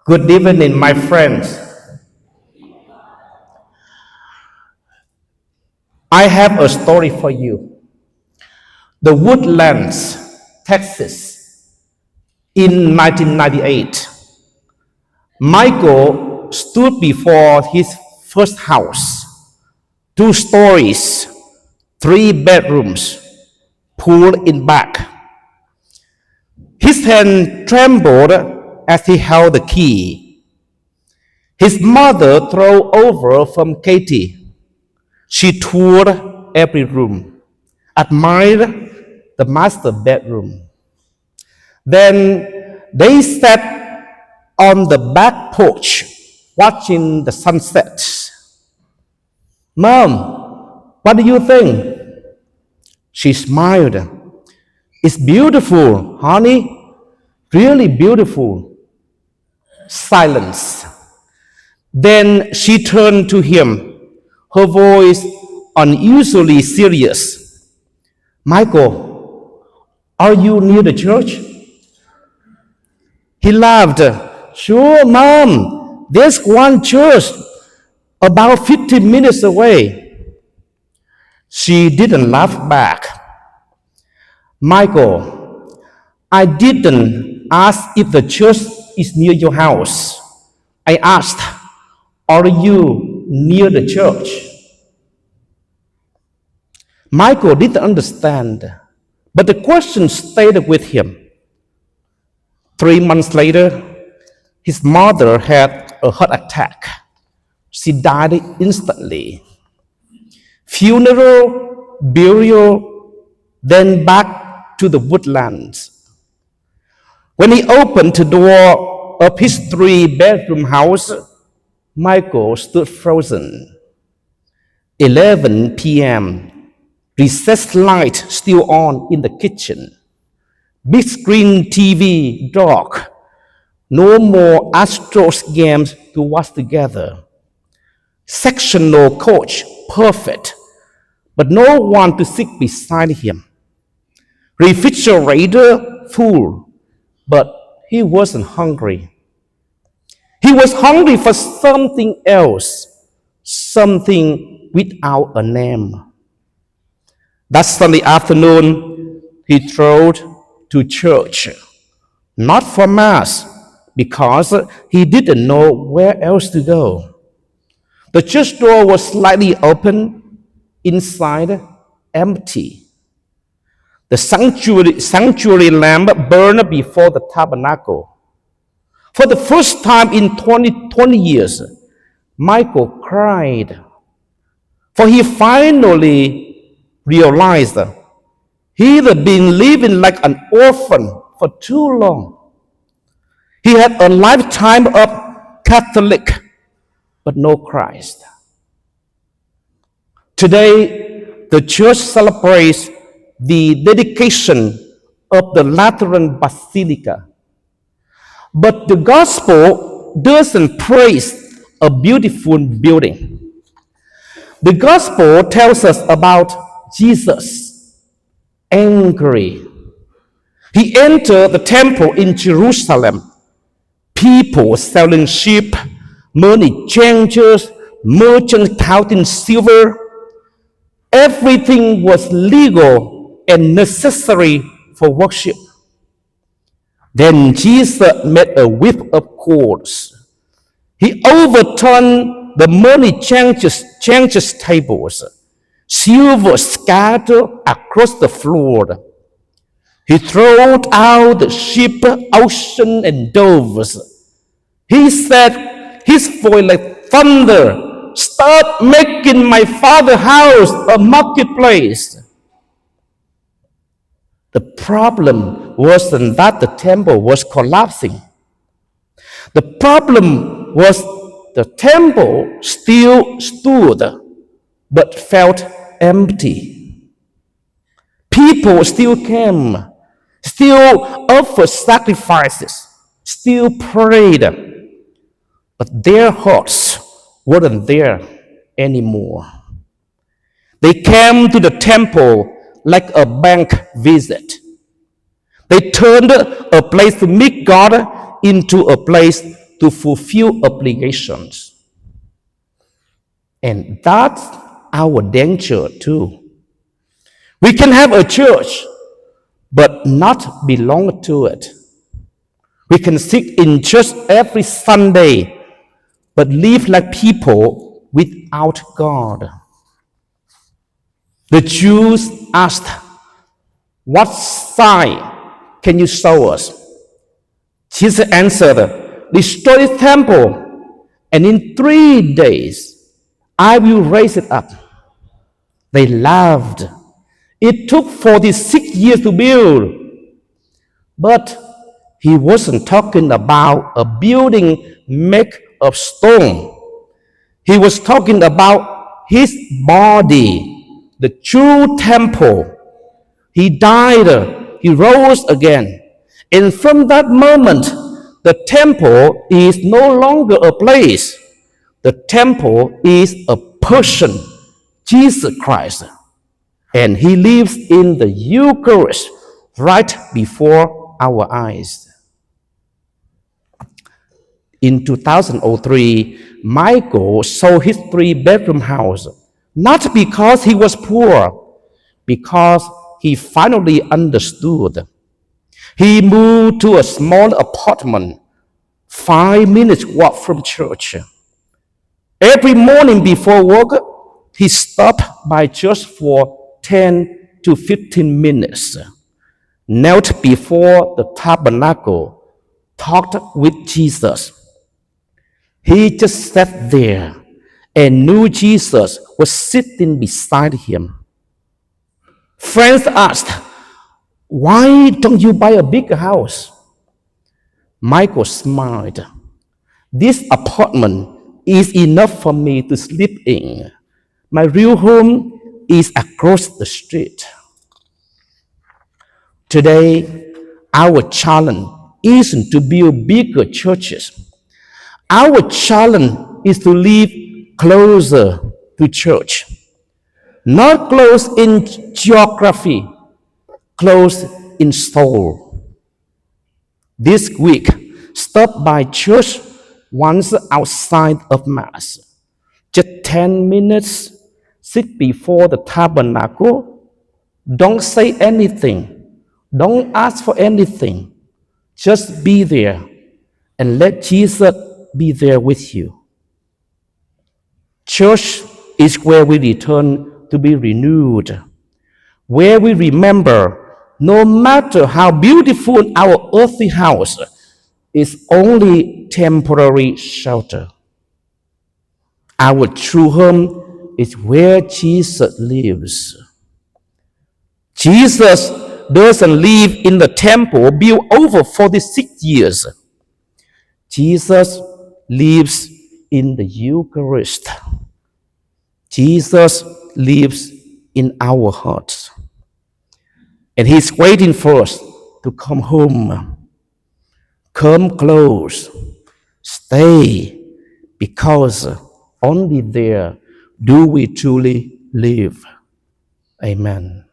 Good evening, my friends. I have a story for you. The Woodlands, Texas, in 1998. Michael stood before his first house, 2 stories, 3 bedrooms, pool in back. His hand trembled as he held the key. His mother drove over from Katy. She toured every room, admired the master bedroom. Then they sat on the back porch watching the sunset. Mom, what do you think? She smiled. It's beautiful, honey. Really beautiful. Silence. Then she turned to him, her voice unusually serious. Michael, are you near the church? He laughed. Sure, Mom. There's one church about 15 minutes away. She didn't laugh back. Michael, I didn't ask if the church is near your house. I asked, are you near the church? Michael didn't understand, but the question stayed with him. 3 months later, his mother had a heart attack. She died instantly. Funeral, burial, then back to the Woodlands. When he opened the door of his 3-bedroom house, Michael stood frozen. 11 p.m. Recess light still on in the kitchen. Big screen TV dark. No more Astros games to watch together. Sectional coach perfect, but no one to sit beside him. Refrigerator full, but he wasn't hungry. He was hungry for something else, something without a name. That Sunday afternoon, he drove to church, not for Mass, because he didn't know where else to go. The church door was slightly open, inside empty. The sanctuary lamp burned before the tabernacle. For the first time in 20 years, Michael cried, for he finally realized he had been living like an orphan for too long. He had a lifetime of Catholic, but no Christ. Today, the church celebrates the dedication of the Lateran Basilica. But the gospel doesn't praise a beautiful building. The gospel tells us about Jesus, angry. He entered the temple in Jerusalem. People selling sheep, money changers, merchants counting silver. Everything was legal and necessary for worship. Then Jesus made a whip of cords. He overturned the money changers' tables. Silver scattered across the floor. He threw out the sheep, oxen, and doves. He said, his voice like thunder, stop making my father's house a marketplace. The problem wasn't that the temple was collapsing. The problem was the temple still stood, but felt empty. People still came, still offered sacrifices, still prayed, but their hearts weren't there anymore. They came to the temple like a bank visit. They turned a place to meet God into a place to fulfill obligations. And that's our danger too. We can have a church, but not belong to it. We can sit in church every Sunday, but live like people without God. The Jews asked, "What sign can you show us?" Jesus answered, "Destroy the temple, and in 3 days I will raise it up." They laughed. It took 46 years to build. But he wasn't talking about a building made of stone. He was talking about his body, the true temple. He died, he rose again. And from that moment, the temple is no longer a place. The temple is a person, Jesus Christ. And he lives in the Eucharist right before our eyes. In 2003, Michael sold his 3-bedroom house, not because he was poor, because he finally understood. He moved to a small apartment, 5 minutes walk from church. Every morning before work, he stopped by church for 10 to 15 minutes, knelt before the tabernacle, talked with Jesus. He just sat there and knew Jesus was sitting beside him. Friends asked, "Why don't you buy a bigger house?" Michael smiled. "This apartment is enough for me to sleep in. My real home is across the street." Today, our challenge isn't to build bigger churches. Our challenge is to live closer to church. Not close in geography, close in soul. This week, stop by church once outside of Mass. Just 10 minutes, sit before the tabernacle. Don't say anything. Don't ask for anything. Just be there and let Jesus be there with you. Church is where we return to be renewed, where we remember no matter how beautiful our earthly house is only temporary shelter. Our true home is where Jesus lives. Jesus doesn't live in the temple built over 46 years. Jesus lives in the Eucharist. Jesus lives in our hearts. And he's waiting for us to come home. Come close. Stay, because only there do we truly live. Amen.